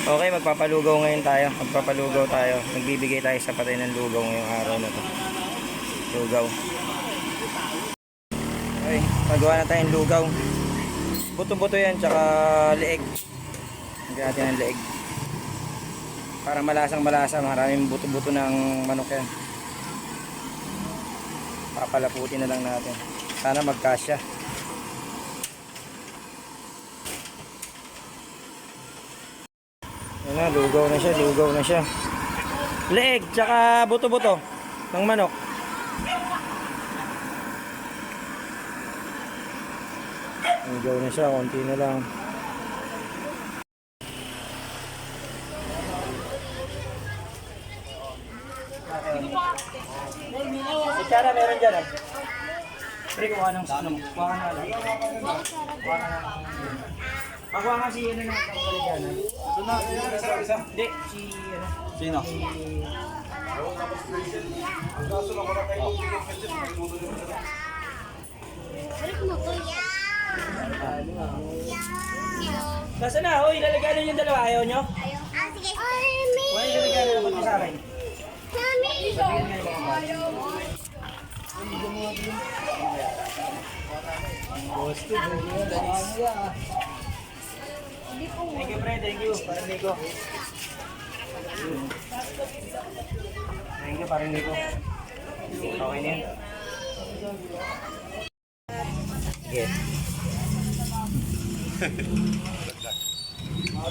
Okay, magpapalugaw ngayon tayo. Magpapalugaw tayo. Nagbibigay tayo sa patay ng lugaw ngayong araw na to. Lugaw. Okay, magawa na tayong lugaw. Buto-buto yan, tsaka leeg. Hindi natin ang leeg. Para malasang-malasa, maraming buto-buto ng manok yan. Papalaputin na lang natin. Sana magkasya. Yan na, lugaw na siya, lugaw na siya. Leeg, tsaka buto-buto ng manok. Lugaw na siya, konti na lang. Kutsara meron dyan ah. Pre, kuha ng ano mo. Kuha ka na lang. Kuha ka na lang. Pakuha nga si ano naman ang galing dyan ah. Ito na, isa. Hindi, si ano. Sino? Nasaan na? Hoy, lalagyan yung dalawa. Ayaw nyo? Ayaw. Sige. Huwag yung lalagyan na naman sa akin. Thank you, friend. Thank you. Parang Nico. Thank you, parang Nico. Okay na yan. Sige.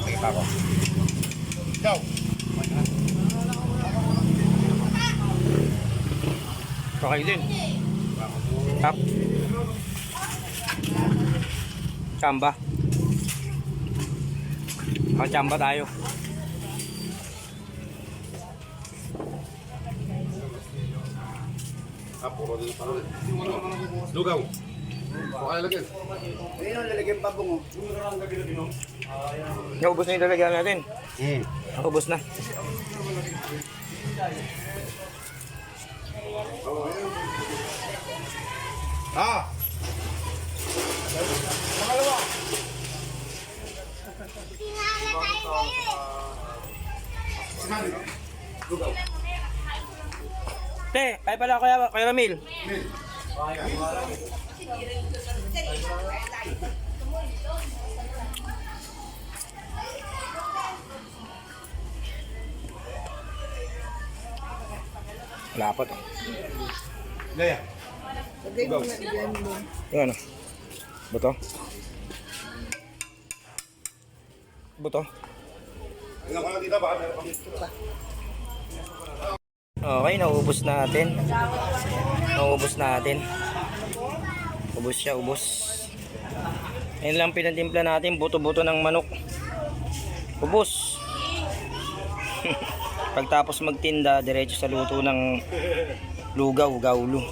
Sige pa ako. Go! Okay din. Tap. Chamba. Chamba tayo. Lugaw. Okay, lagyan. Ayun, lalagyan pa bungo. Naubos na yung lalagyan natin. Naubos na. Ah! Pangalawa. Lugaw. Te, ay pala kaya Ramil. Lapot. Laya. Lugaw. Yung ano? Buto? Buto? Tingnan ko lang dito, baka meron pa. Okay, naubos natin. Naubos natin. Ubos siya, ubos. Yan lang pinatimpla natin, buto-buto ng manok. Ubos. Pagtapos magtinda, diretso sa luto ng lugaw, gaulo.